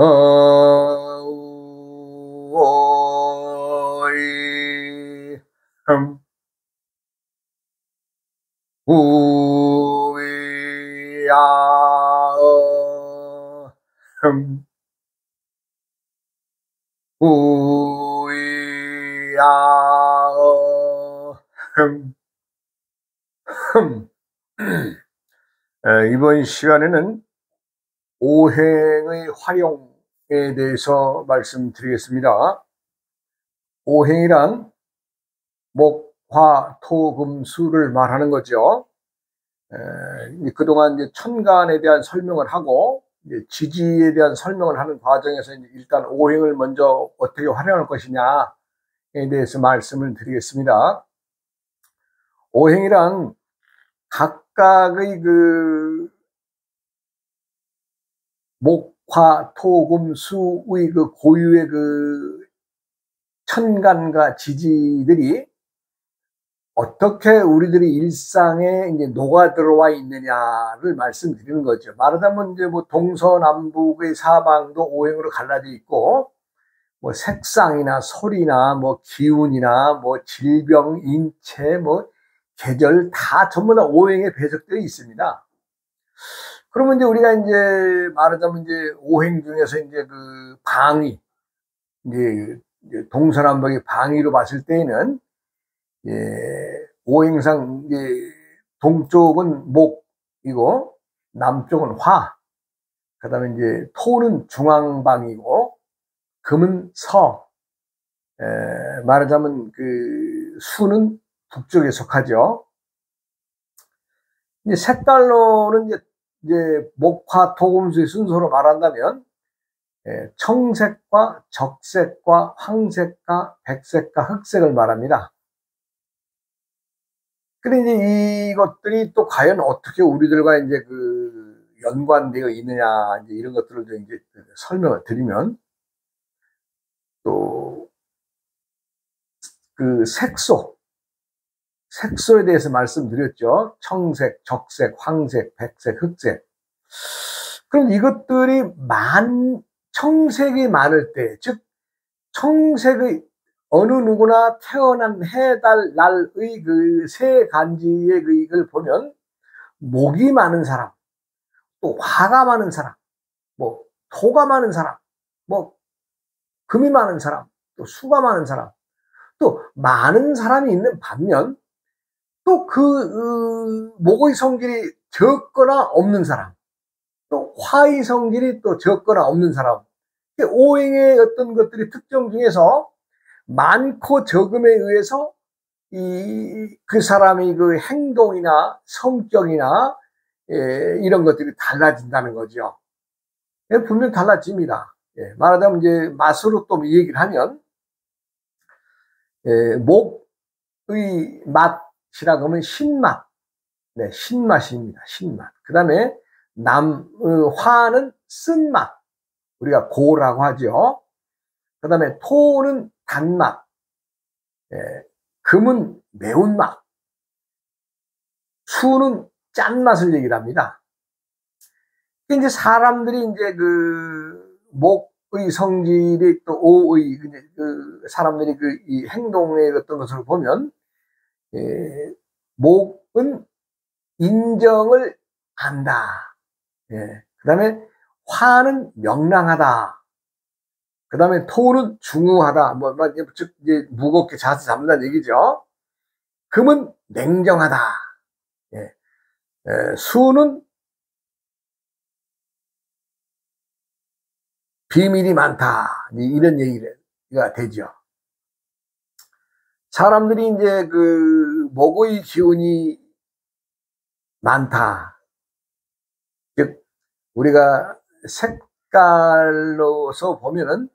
어이 우야어 우야어 이번 시간에는 오행의 활용에 대해서 말씀드리겠습니다. 오행이란 목, 화, 토, 금, 수를 말하는 거죠. 그동안 이제 천간에 대한 설명을 하고 이제 지지에 대한 설명을 하는 과정에서 이제 일단 오행을 먼저 어떻게 활용할 것이냐에 대해서 말씀을 드리겠습니다. 오행이란 각각의 그 목, 화, 토, 금, 수의 그 고유의 그 천간과 지지들이 어떻게 우리들이 일상에 이제 녹아 들어와 있느냐를 말씀드리는 거죠. 말하자면 이제 뭐 동서남북의 사방도 오행으로 갈라져 있고, 뭐 색상이나 소리나 뭐 기운이나 뭐 질병, 인체, 뭐 계절 다 전부 다 오행에 배적되어 있습니다. 그러면 이제 우리가 이제 말하자면 이제 오행 중에서 이제 그 방위, 이제 동서남북의 방위로 봤을 때에는 오행상 이제 동쪽은 목이고 남쪽은 화, 그다음에 이제 토는 중앙방이고 금은 서, 말하자면 그 수는 북쪽에 속하죠. 이제 색깔로는 이제 목화 토금수의 순서로 말한다면 청색과 적색과 황색과 백색과 흑색을 말합니다. 그런데 이제 이것들이 또 과연 어떻게 우리들과 이제 그 연관되어 있느냐, 이제 이런 것들을 이제 설명을 드리면, 또 그 색소에 대해서 말씀드렸죠. 청색, 적색, 황색, 백색, 흑색. 그럼 이것들이 청색이 많을 때, 즉 청색의 어느 누구나 태어난 해, 달, 날의 그 세 간지의 그 이걸 보면 목이 많은 사람, 또 화가 많은 사람, 뭐 토가 많은 사람, 뭐 금이 많은 사람, 또 수가 많은 사람, 또 많은 사람이 있는 반면 또 그 목의 성질이 적거나 없는 사람, 또 화의 성질이 또 적거나 없는 사람, 오행의 어떤 것들이 특정 중에서 많고 적음에 의해서 그 사람의 그 행동이나 성격이나 이런 것들이 달라진다는 거죠. 분명 달라집니다. 말하자면 이제 맛으로 또 얘기를 하면, 목의 맛이라고 하면 신맛, 신맛입니다. 신맛. 그 다음에 화는 쓴맛, 우리가 고라고 하죠. 그 다음에 토는 단맛, 금은 매운맛, 수는 짠맛을 얘기를 합니다. 이제 사람들이 이제 그 목의 성질이 또 오의 그 사람들이 그 이 행동의 어떤 것을 보면, 목은 인정을 안다. 그 다음에 화는 명랑하다. 그 다음에 토는 중후하다. 즉 이제 무겁게 자세 잡는다는 얘기죠. 금은 냉정하다. 수는 비밀이 많다. 이런 얘기가 되죠. 사람들이 이제 그 목의 기운이 많다. 즉 우리가 색깔로서 보면은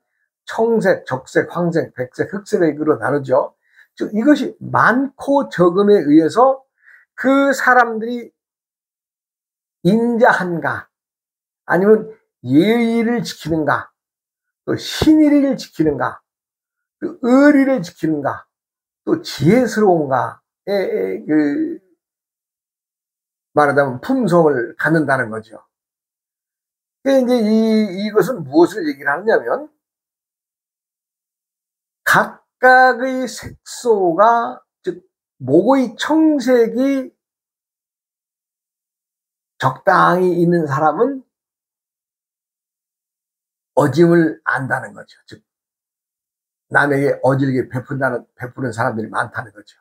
청색, 적색, 황색, 백색, 흑색으로 나누죠. 즉 이것이 많고 적음에 의해서 그 사람들이 인자한가, 아니면 예의를 지키는가, 또 신의를 지키는가, 또 의리를 지키는가, 또 지혜스러운가에 그 말하자면 품성을 갖는다는 거죠. 이제 이것은 무엇을 얘기를 하느냐면, 각각의 색소가, 즉, 목의 청색이 적당히 있는 사람은 어짐을 안다는 거죠. 즉, 남에게 어질게 베푸는 사람들이 많다는 거죠.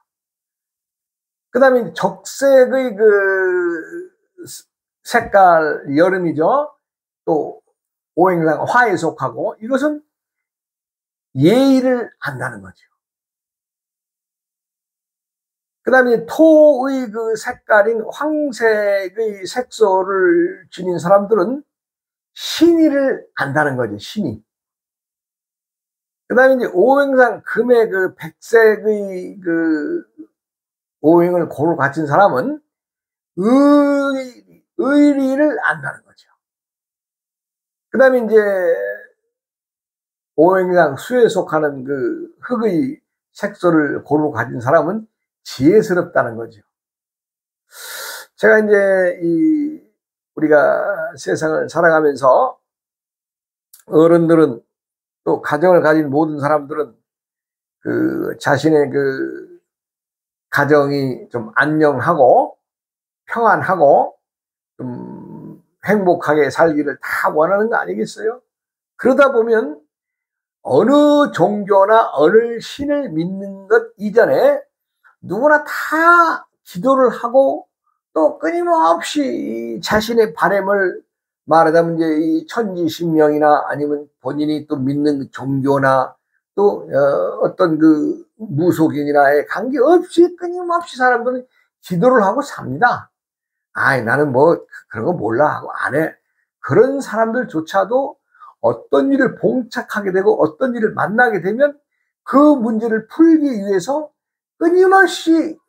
그 다음에 적색의 그 색깔, 여름이죠. 또 오행상 화에 속하고, 이것은 예의를 안다는 거죠. 그 다음에 토의 그 색깔인 황색의 색소를 지닌 사람들은 신의를 안다는 거죠, 신의. 그 다음에 이제 오행상 금의 그 백색의 그 오행을 고루 갖춘 사람은 의리를 안다는 거죠. 그 다음에 이제 오행상 수에 속하는 그 흙의 색소를 고루 가진 사람은 지혜스럽다는 거죠. 제가 이제 우리가 세상을 살아가면서 어른들은, 또 가정을 가진 모든 사람들은 그 자신의 그 가정이 좀 안녕하고 평안하고 좀 행복하게 살기를 다 원하는 거 아니겠어요? 그러다 보면 어느 종교나 어느 신을 믿는 것 이전에 누구나 다 기도를 하고, 또 끊임없이 자신의 바람을, 말하자면 이제 이 천지신명이나 아니면 본인이 또 믿는 종교나 또 어떤 그 무속인이나에 관계없이 끊임없이 사람들은 기도를 하고 삽니다. 아이, 나는 뭐 그런 거 몰라 하고 안 해. 그런 사람들조차도 어떤 일을 봉착하게 되고 어떤 일을 만나게 되면 그 문제를 풀기 위해서 끊임없이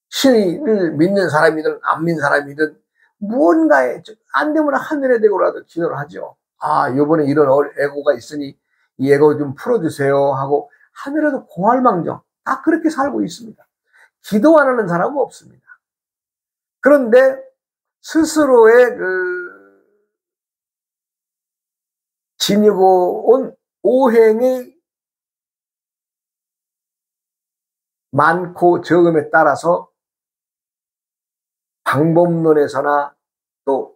신을 믿는 사람이든 안 믿는 사람이든 무언가에 안 되면 하늘에 대고라도 기도를 하죠. 아, 요번에 이런 애고가 있으니 이 애고 좀 풀어주세요 하고 하늘에도 고할망정 다 그렇게 살고 있습니다. 기도 안 하는 사람은 없습니다. 그런데 스스로의 그 지니고 온 오행의 많고 적음에 따라서 방법론에서나 또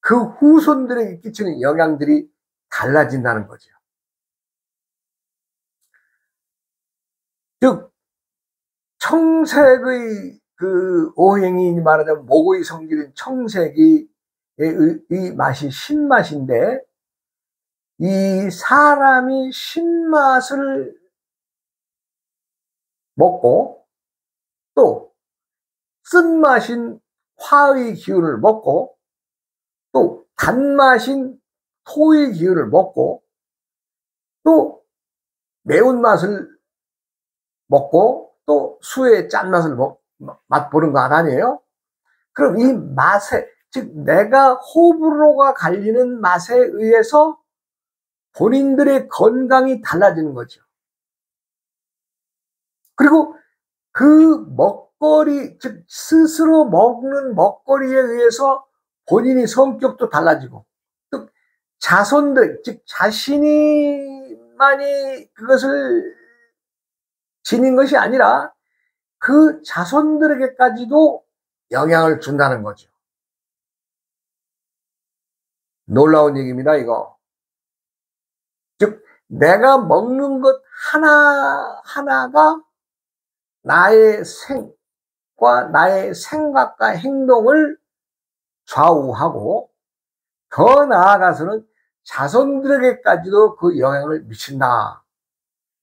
그 후손들에게 끼치는 영향들이 달라진다는 거죠. 즉, 청색의 그 오행이 말하자면 목의 성질인 청색이 이 맛이 신맛인데, 이 사람이 신맛을 먹고 또 쓴맛인 화의 기운을 먹고 또 단맛인 토의 기운을 먹고 또 매운맛을 먹고 또 수의 짠맛을 맛보는 거 아니에요? 그럼 이 맛에, 즉 내가 호불호가 갈리는 맛에 의해서 본인들의 건강이 달라지는 거죠. 그리고 그 먹거리, 즉 스스로 먹는 먹거리에 의해서 본인의 성격도 달라지고, 또 자손들, 즉 자신이만이 그것을 지닌 것이 아니라 그 자손들에게까지도 영향을 준다는 거죠. 놀라운 얘기입니다, 이거. 즉 내가 먹는 것 하나하나가 나의 나의 생각과 행동을 좌우하고, 더 나아가서는 자손들에게까지도 그 영향을 미친다.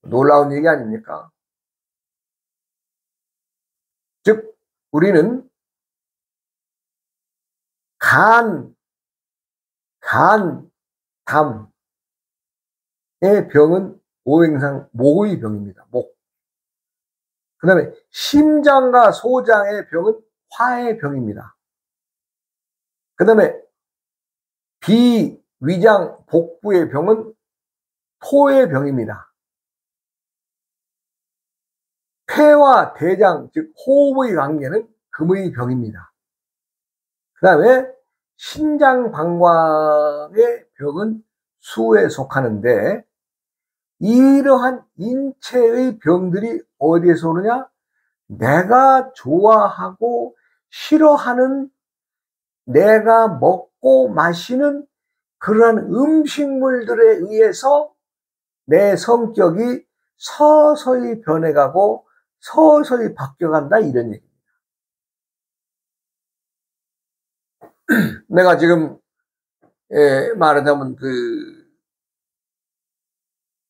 놀라운 얘기 아닙니까? 즉 우리는 담의 병은 오행상 목의 병입니다. 목. 그 다음에 심장과 소장의 병은 화의 병입니다. 그 다음에 비, 위장, 복부의 병은 토의 병입니다. 폐와 대장, 즉 호흡의 관계는 금의 병입니다. 그 다음에 신장방광의 병은 수에 속하는데, 이러한 인체의 병들이 어디에서 오느냐? 내가 좋아하고 싫어하는, 내가 먹고 마시는 그러한 음식물들에 의해서 내 성격이 서서히 변해가고 서서히 바뀌어간다, 이런 얘기입니다. 내가 지금 말하자면 그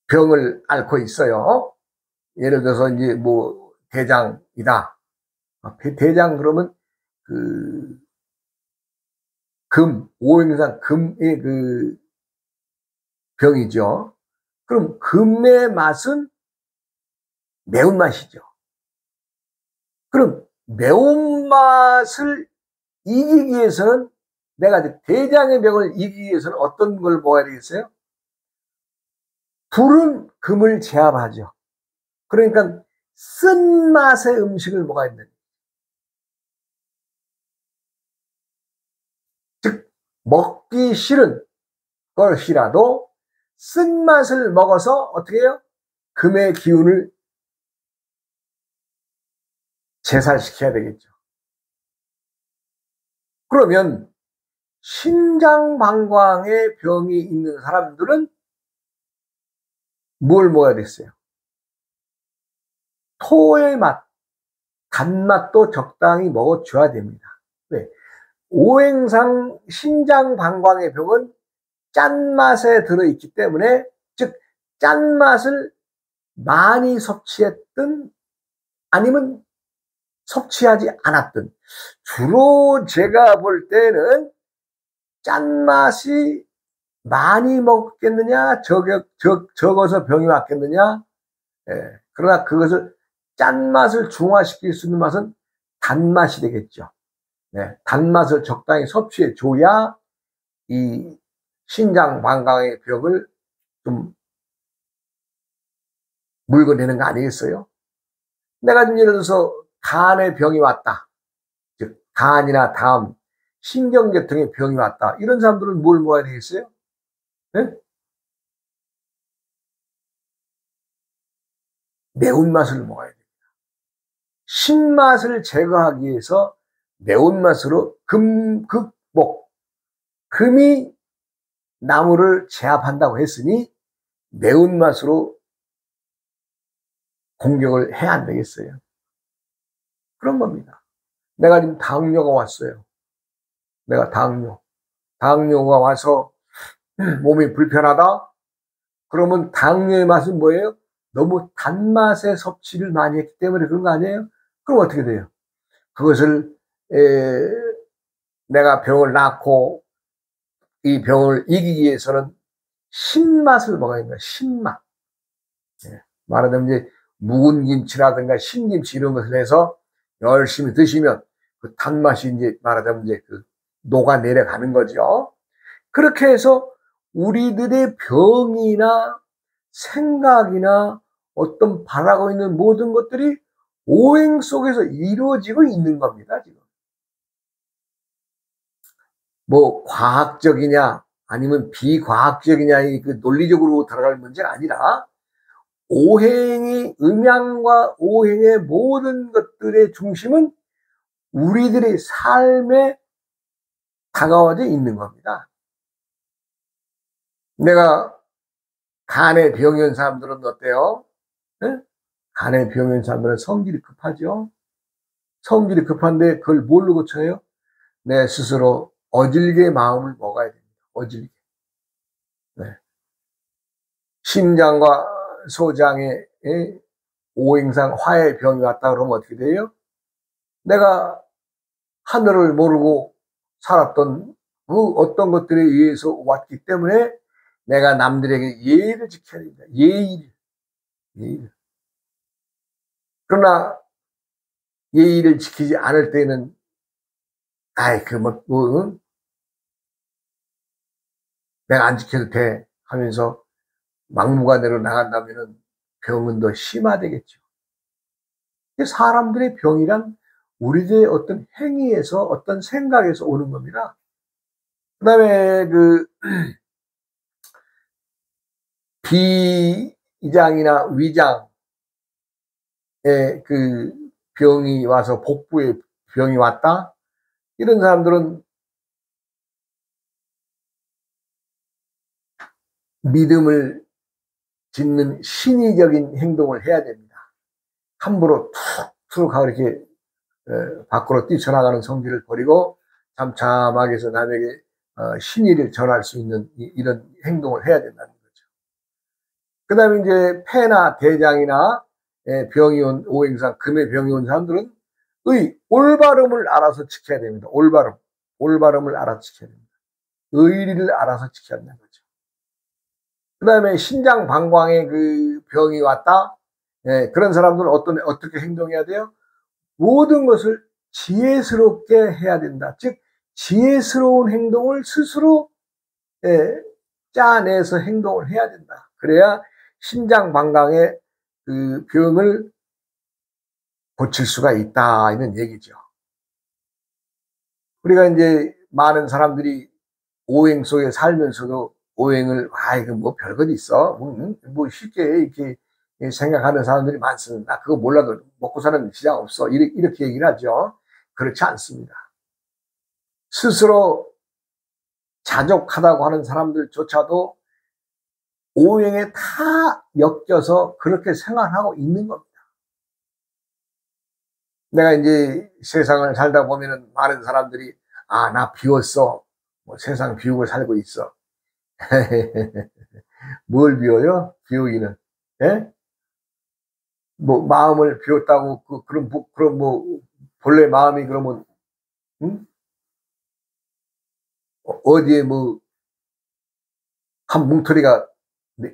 병을 앓고 있어요. 예를 들어서 이제 뭐 대장이다. 대장 그러면 그 오행상 금의 그 병이죠. 그럼 금의 맛은 매운맛이죠. 그럼 매운맛을 이기기 위해서는, 내가 대장의 병을 이기기 위해서는 어떤 걸 먹어야 되겠어요? 불은 금을 제압하죠. 그러니까 쓴맛의 음식을 먹어야 된다. 즉 먹기 싫은 것이라도 쓴맛을 먹어서 어떻게 해요? 금의 기운을 재살시켜야 되겠죠. 그러면 신장방광의 병이 있는 사람들은 뭘 먹어야 됐어요? 토의 맛, 단맛도 적당히 먹어줘야 됩니다. 왜? 오행상 신장방광의 병은 짠맛에 들어있기 때문에, 즉 짠맛을 많이 섭취했든 아니면 섭취하지 않았든, 주로 제가 볼 때는 짠맛이 많이 먹겠느냐, 적어서 병이 왔겠느냐. 그러나 그것을 짠맛을 중화시킬 수 있는 맛은 단맛이 되겠죠. 단맛을 적당히 섭취해 줘야 이 신장방광의 병을 좀 물거내는 거 아니겠어요? 내가 좀 예를 들어서 간의 병이 왔다. 즉 간이나 담, 신경계통의 병이 왔다. 이런 사람들은 뭘 먹어야 되겠어요? 네? 매운맛을 먹어야 됩니다. 신맛을 제거하기 위해서 매운맛으로 극복. 금이 나무를 제압한다고 했으니 매운맛으로 공격을 해야 안 되겠어요? 그런 겁니다. 내가 지금 당뇨가 왔어요. 내가 당뇨가 와서 몸이 불편하다? 그러면 당뇨의 맛은 뭐예요? 너무 단맛의 섭취를 많이 했기 때문에 그런 거 아니에요? 그럼 어떻게 돼요? 그것을 내가 병을 낳고 이 병을 이기기 위해서는 신맛을 먹어야 된다. 신맛. 말하자면 이제 묵은 김치라든가 신김치 이런 것을 해서 열심히 드시면 그 단맛이 이제 말하자면 이제 그 녹아 내려가는 거죠. 그렇게 해서 우리들의 병이나 생각이나 어떤 바라고 있는 모든 것들이 오행 속에서 이루어지고 있는 겁니다, 지금. 뭐 과학적이냐 아니면 비과학적이냐, 그 논리적으로 들어갈 문제가 아니라 오행이, 음양과 오행의 모든 것들의 중심은 우리들의 삶에 다가와져 있는 겁니다. 내가 간에 병이 온 사람들은 어때요? 네? 간에 병이 온 사람들은 성질이 급하죠. 성질이 급한데 그걸 뭘로 고쳐요? 내 스스로 어질게 마음을 먹어야 됩니다. 어질게. 네. 심장과 소장에 오행상 화의 병이 왔다 그러면 어떻게 돼요? 내가 하늘을 모르고 살았던 그 어떤 것들에 의해서 왔기 때문에 내가 남들에게 예의를 지켜야 됩니다. 예의를. 그러나 예의를 지키지 않을 때는 내가 안 지켜도 돼 하면서 막무가내로 나간다면 병은 더 심화되겠죠. 사람들의 병이란 우리들의 어떤 행위에서, 어떤 생각에서 오는 겁니다. 그 다음에 그 비장이나 위장에 그 병이 와서 복부에 병이 왔다, 이런 사람들은 믿음을 짓는 신의적인 행동을 해야 됩니다. 함부로 툭툭 하고 이렇게 밖으로 뛰쳐나가는 성질을 버리고 참참하게 해서 남에게 신의를 전할 수 있는 이런 행동을 해야 된다는 거죠. 그 다음에 이제 폐나 대장이나 병이 온, 오행상 금의 병이 온 사람들은 올바름을 알아서 지켜야 됩니다. 올바름을 알아서 지켜야 됩니다. 의리를 알아서 지켜야 된다는 거죠. 그 다음에 신장 방광에 그 병이 왔다, 그런 사람들은 어떻게 행동해야 돼요? 모든 것을 지혜스럽게 해야 된다. 즉 지혜스러운 행동을 스스로 짜내서 행동을 해야 된다. 그래야 신장 방광의 그 병을 고칠 수가 있다, 이런 얘기죠. 우리가 이제 많은 사람들이 오행 속에 살면서도 오행을 이거 뭐 별것 있어, 뭐 쉽게 이렇게 생각하는 사람들이 많습니다. 나 그거 몰라도 먹고 사는 시장 없어, 이렇게 얘기를 하죠. 그렇지 않습니다. 스스로 자족하다고 하는 사람들조차도 오행에 다 엮여서 그렇게 생활하고 있는 겁니다. 내가 이제 세상을 살다 보면은 많은 사람들이 나 비웠어, 뭐 세상 비우고 살고 있어. 뭘 비워요? 비우기는, 예? 뭐 마음을 비웠다고 그럼 뭐 본래 마음이 그러면 어디에 뭐 한 뭉텅이가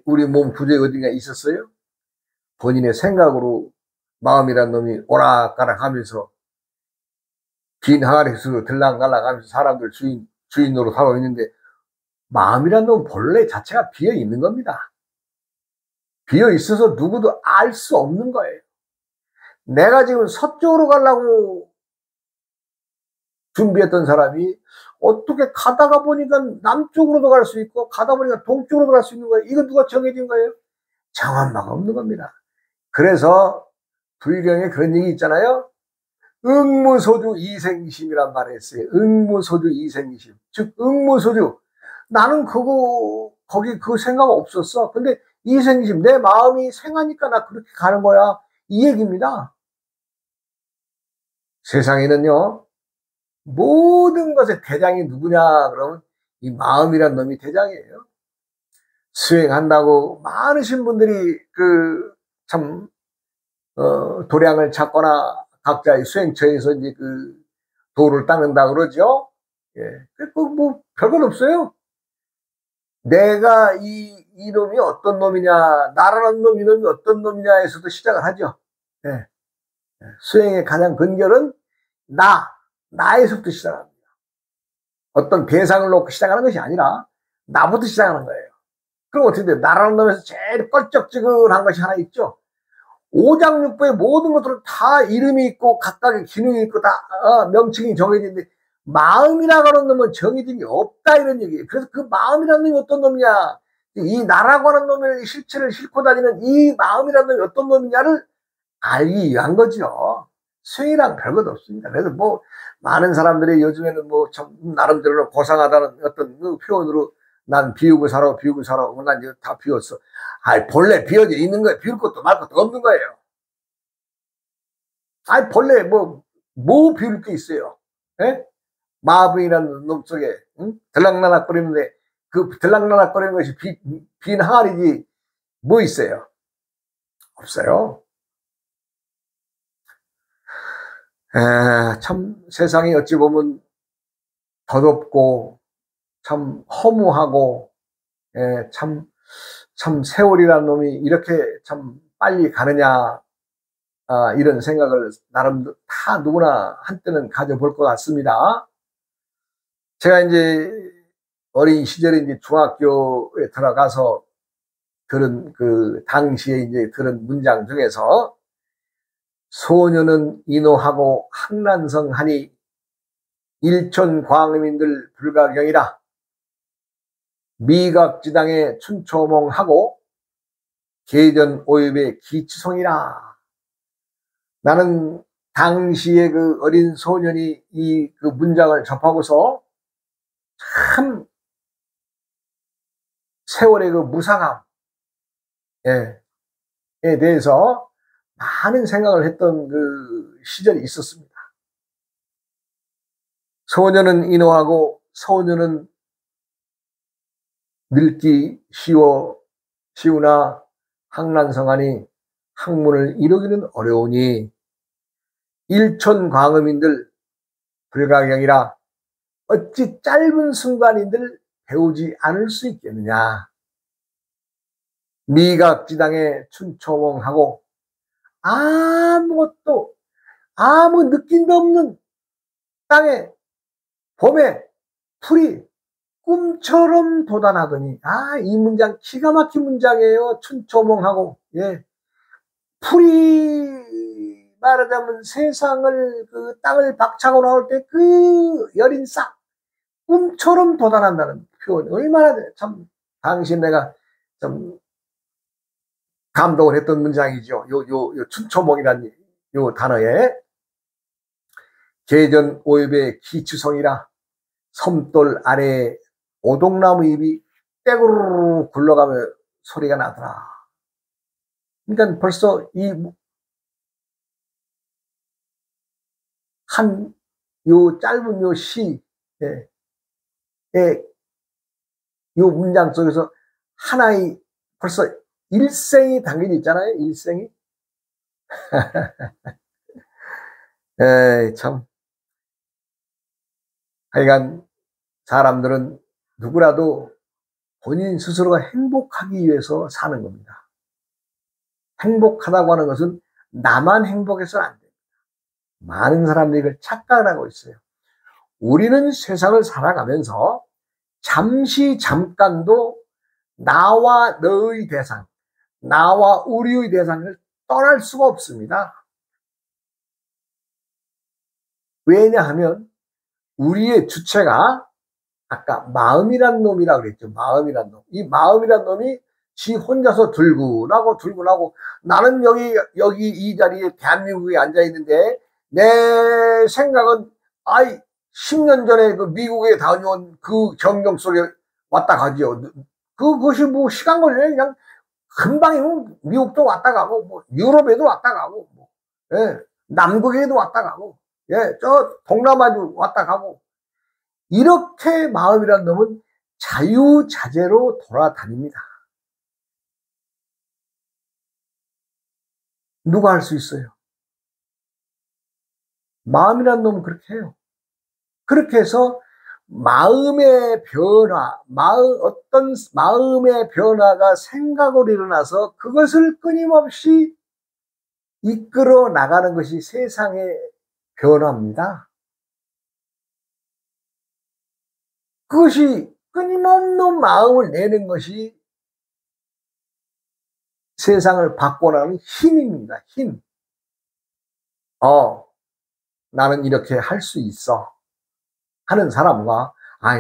우리 몸 구조에 어딘가 있었어요? 본인의 생각으로 마음이란 놈이 오락가락 하면서 빈 항아리 속으로 들락날락 하면서 사람들 주인으로 살고 있는데, 마음이란 놈은 본래 자체가 비어 있는 겁니다. 비어 있어서 누구도 알 수 없는 거예요. 내가 지금 서쪽으로 가려고 준비했던 사람이 어떻게 가다가 보니까 남쪽으로도 갈 수 있고 가다 보니까 동쪽으로도 갈 수 있는 거예요. 이거 누가 정해진 거예요? 정한 바가 없는 겁니다. 그래서 불경에 그런 얘기 있잖아요. 응무소주 이생심이란 말을 했어요. 응무소주 이생심. 즉 응무소주, 나는 거기 그 생각 없었어. 근데 이생심, 내 마음이 생하니까 나 그렇게 가는 거야, 이 얘기입니다. 세상에는요, 모든 것의 대장이 누구냐 그러면 이 마음이란 놈이 대장이에요. 수행한다고 많으신 분들이 참 도량을 찾거나 각자의 수행처에서 이제 그 도를 닦는다 그러죠. 예, 뭐 별건 없어요. 내가 이놈이 어떤 놈이냐, 나라는 놈 이놈이 어떤 놈이냐에서도 시작을 하죠. 예. 수행의 가장 근결은 나에서부터 시작합니다. 어떤 대상을 놓고 시작하는 것이 아니라 나부터 시작하는 거예요. 그럼 어떻게 돼요? 나라는 놈에서 제일 껄쩍지근한 것이 하나 있죠. 오장육부의 모든 것들은 다 이름이 있고 각각의 기능이 있고 다 명칭이 정해져 있는데, 마음이라고 하는 놈은 정해진 게 없다, 이런 얘기예요. 그래서 그 마음이라는 놈이 어떤 놈이냐, 이 나라고 하는 놈의 실체를 싣고 다니는 이 마음이라는 놈이 어떤 놈이냐를 알기 위한 거죠. 수행이랑 별것 없습니다. 그래서 뭐 많은 사람들이 요즘에는 뭐 참 나름대로 고상하다는 어떤 그 표현으로 난 비우고 살아, 난 이제 다 비웠어. 본래 비워져 있는 거예요. 비울 것도 말 것도 없는 거예요. 본래 뭐 비울 게 있어요? 예? 마음이라는 놈 속에 들락날락거리는데, 그 들락날락거리는 것이 빈 항아리지 뭐 있어요? 없어요. 참 세상이 어찌 보면 더덥고 참 허무하고, 참 세월이라는 놈이 이렇게 참 빨리 가느냐, 이런 생각을 나름 다 누구나 한때는 가져볼 것 같습니다. 제가 이제 어린 시절에 이제 중학교에 들어가서 들은 그 당시에 이제 들은 문장 중에서, 소녀는 인호하고 항란성하니 일촌 광민들 불가경이라, 미각지당에 춘초몽하고 계전오엽의 기치송이라. 나는 당시에 그 어린 소년이 이 그 문장을 접하고서 참 세월의 그 무상함, 예, 에 대해서 많은 생각을 했던 그 시절이 있었습니다. 소년은 인호하고 소년은 늙기 쉬우나 항난성하니 학문을 이루기는 어려우니 일촌광음인들 불가경이라 어찌 짧은 순간인들 배우지 않을 수 있겠느냐. 미각지당에 춘초몽하고 아무것도 아무 느낌도 없는 땅에 봄에 풀이 꿈처럼 돋아나더니, 이 문장 기가 막힌 문장이에요. 춘초몽하고, 예, 풀이 말하자면 세상을 그 땅을 박차고 나올 때 그 여린 싹 꿈처럼 돋아난다는 표현, 얼마나 참 당신 내가 좀 감동을 했던 문장이죠. 요 춘초몽이라는 요 단어에 계전 오엽의 기추성이라 섬돌 아래에 오동나무 잎이 떼구르르 굴러가며 소리가 나더라. 그러니까 벌써 요 짧은 요 시, 요 문장 속에서 하나의 벌써 일생이 담겨 있잖아요. 일생이. 참. 하여간 사람들은 누구라도 본인 스스로가 행복하기 위해서 사는 겁니다. 행복하다고 하는 것은 나만 행복해서는 안 됩니다. 많은 사람들이 이걸 착각을 하고 있어요. 우리는 세상을 살아가면서 잠깐도 나와 너의 대상, 나와 우리의 대상을 떠날 수가 없습니다. 왜냐하면 우리의 주체가 아까 마음이란 놈이라고 그랬죠. 마음이란 놈. 이 마음이란 놈이 지 혼자서 들고 나고 나는 여기 이 자리에 대한민국에 앉아 있는데 내 생각은 10년 전에 그 미국에 다녀온 그 경경 속에 왔다 가지요. 그것이 뭐 시간 걸려요. 그냥 금방이면 미국도 왔다 가고 뭐 유럽에도 왔다 가고 뭐, 예, 남극에도 왔다 가고, 예, 저 동남아도 왔다 가고. 이렇게 마음이란 놈은 자유자재로 돌아다닙니다. 누가 할 수 있어요? 마음이란 놈은 그렇게 해요. 그렇게 해서 마음의 변화, 어떤 마음의 변화가 생각으로 일어나서 그것을 끊임없이 이끌어 나가는 것이 세상의 변화입니다. 그것이 끊임없는 마음을 내는 것이 세상을 바꿔나가는 힘입니다. 힘. 나는 이렇게 할 수 있어 하는 사람과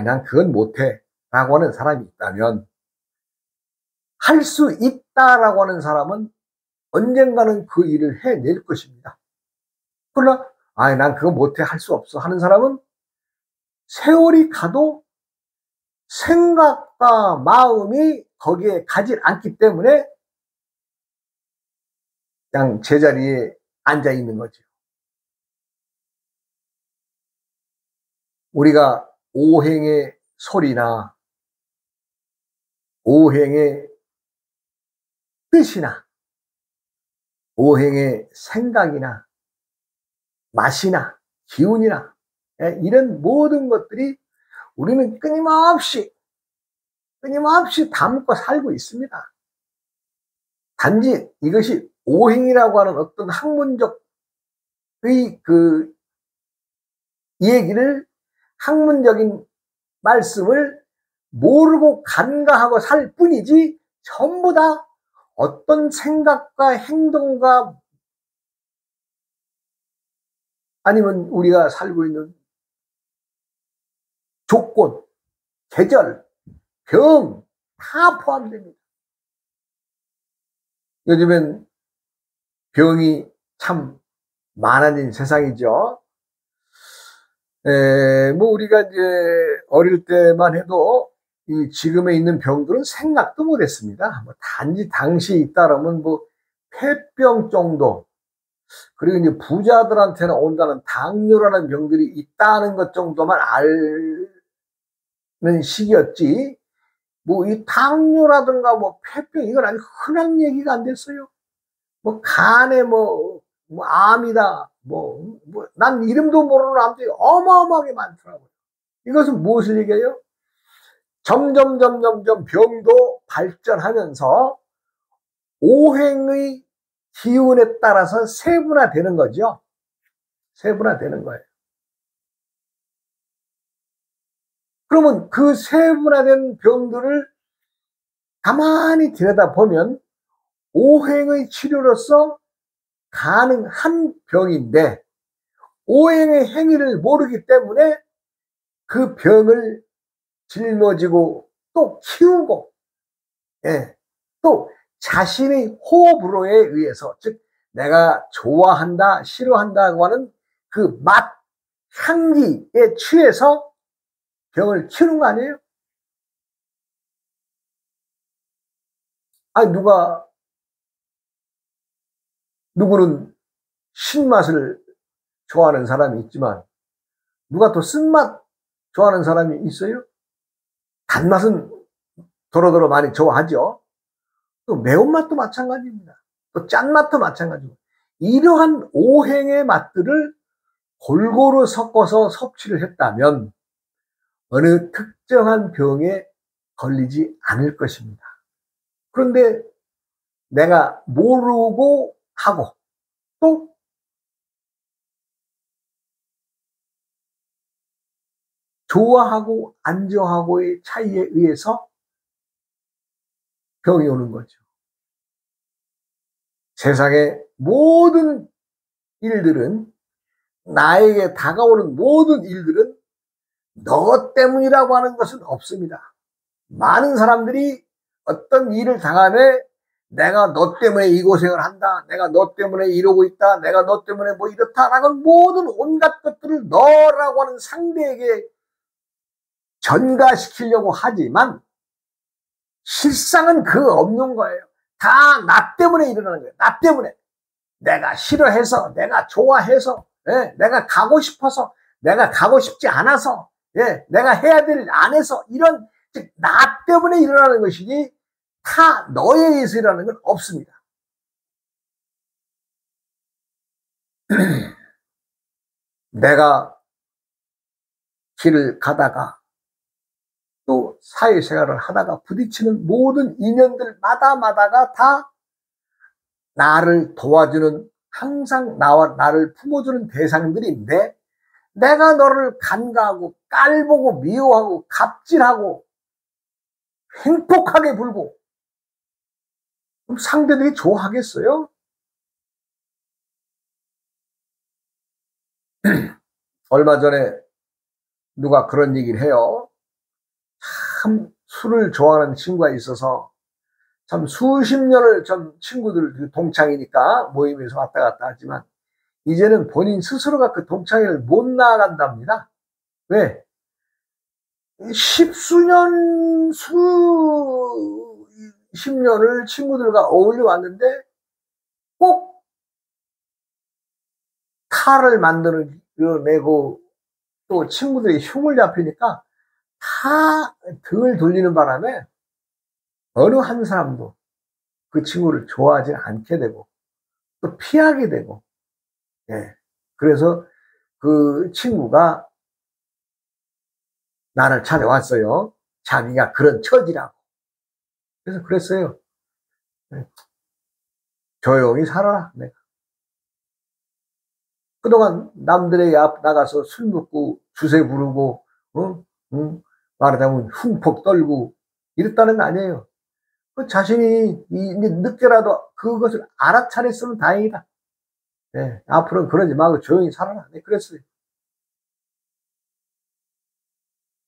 난 그건 못해 라고 하는 사람이 있다면, 할 수 있다라고 하는 사람은 언젠가는 그 일을 해낼 것입니다. 그러나 난 그거 못해, 할 수 없어 하는 사람은 세월이 가도 생각과 마음이 거기에 가지 않기 때문에 그냥 제자리에 앉아 있는 거죠. 우리가 오행의 소리나 오행의 뜻이나 오행의 생각이나 맛이나 기운이나 이런 모든 것들이 우리는 끊임없이 담고 살고 있습니다. 단지 이것이 오행이라고 하는 어떤 학문적의 이 얘기를, 학문적인 말씀을 모르고 간과하고 살 뿐이지, 전부 다 어떤 생각과 행동과 아니면 우리가 살고 있는 조건, 계절, 병 다 포함됩니다. 요즘엔 병이 참 많아진 세상이죠. 뭐 우리가 이제 어릴 때만 해도 이 지금에 있는 병들은 생각도 못했습니다. 뭐 단지 당시 있다라면 뭐 폐병 정도, 그리고 이제 부자들한테는 온다는 당뇨라는 병들이 있다는 것 정도만 아는 시기였지. 뭐 이 당뇨라든가 뭐 폐병 이건 아주 흔한 얘기가 안 됐어요. 뭐 간에 뭐 암이다, 난 이름도 모르는 암들이 어마어마하게 많더라고요. 이것은 무엇을 얘기해요? 점점 병도 발전하면서 오행의 기운에 따라서 세분화되는 거죠. 세분화되는 거예요. 그러면 그 세분화된 병들을 가만히 들여다보면 오행의 치료로서 가능한 병인데, 오행의 행위를 모르기 때문에 그 병을 짊어지고 또 키우고, 예, 또 자신의 호불호에 의해서, 즉 내가 좋아한다 싫어한다고 하는 그 맛, 향기에 취해서 병을 키우는 거 아니에요? 아니 누구는 신맛을 좋아하는 사람이 있지만 누가 또 쓴맛 좋아하는 사람이 있어요? 단맛은 도로도로 많이 좋아하죠. 또 매운맛도 마찬가지입니다. 또 짠맛도 마찬가지고, 이러한 오행의 맛들을 골고루 섞어서 섭취를 했다면 어느 특정한 병에 걸리지 않을 것입니다. 그런데 내가 모르고 하고 또 좋아하고 안 좋아하고의 차이에 의해서 병이 오는 거죠. 세상의 모든 일들은, 나에게 다가오는 모든 일들은 너 때문이라고 하는 것은 없습니다. 많은 사람들이 어떤 일을 당하면 내가 너 때문에 이 고생을 한다, 내가 너 때문에 이러고 있다, 내가 너 때문에 뭐 이렇다라고 모든 온갖 것들을 너라고 하는 상대에게 전가시키려고 하지만 실상은 그 없는 거예요. 다 나 때문에 일어나는 거예요. 나 때문에. 내가 싫어해서, 내가 좋아해서, 예, 내가 가고 싶어서, 내가 가고 싶지 않아서, 예, 내가 해야 될 일 안 해서, 이런, 즉, 나 때문에 일어나는 것이지 다 너에 의해서 일어나는 건 없습니다. 내가 길을 가다가 또 사회생활을 하다가 부딪히는 모든 인연들마다가 다 나를 도와주는, 항상 나를 품어주는 대상들인데, 내가 너를 간과하고 깔보고 미워하고 갑질하고 행복하게 굴고, 그럼 상대들이 좋아하겠어요? 얼마 전에 누가 그런 얘기를 해요. 참 술을 좋아하는 친구가 있어서 참 수십 년을 전 친구들 동창이니까 모임에서 왔다 갔다 하지만 이제는 본인 스스로가 그 동창회를 못 나간답니다. 왜? 수십 년을 친구들과 어울려 왔는데 꼭 탈을 만들어내고 또 친구들이 흉을 잡히니까 다 등을 돌리는 바람에 어느 한 사람도 그 친구를 좋아하지 않게 되고 또 피하게 되고, 예. 그래서 그 친구가 나를 찾아왔어요. 자기가 그런 처지라고. 그래서 그랬어요. 예. 조용히 살아라. 내가 그동안 남들에게 앞 나가서 술 먹고 주세 부르고, 말하자면 흉폭 떨고 이랬다는 거 아니에요. 그 자신이 이제 늦게라도 그것을 알아차렸으면 다행이다. 네, 앞으로는 그러지 말고 조용히 살아라. 네, 그랬어요.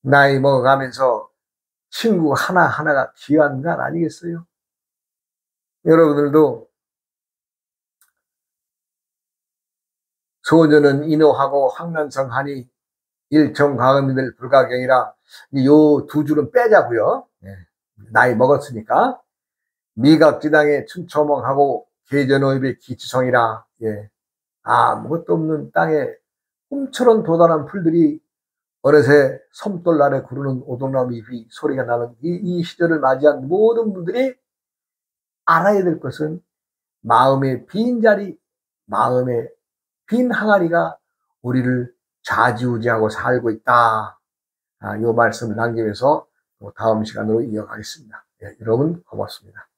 나이 먹어가면서 친구 하나하나가 귀한 건 아니겠어요? 여러분들도 소녀는 인호하고 황난성 하니 일청가음이들 불가경이라 요 두 줄은 빼자고요. 예. 나이 먹었으니까. 미각지당에 춘초멍하고 계전오입의 기치성이라. 예. 아무것도 없는 땅에 꿈처럼 도단한 풀들이 어느새 섬돌 아래 구르는 오동나무 잎이 소리가 나는 이 시절을 맞이한 모든 분들이 알아야 될 것은 마음의 빈 자리, 마음의 빈 항아리가 우리를 좌지우지하고 살고 있다. 이 말씀을 남기면서 다음 시간으로 이어가겠습니다. 예, 여러분 고맙습니다.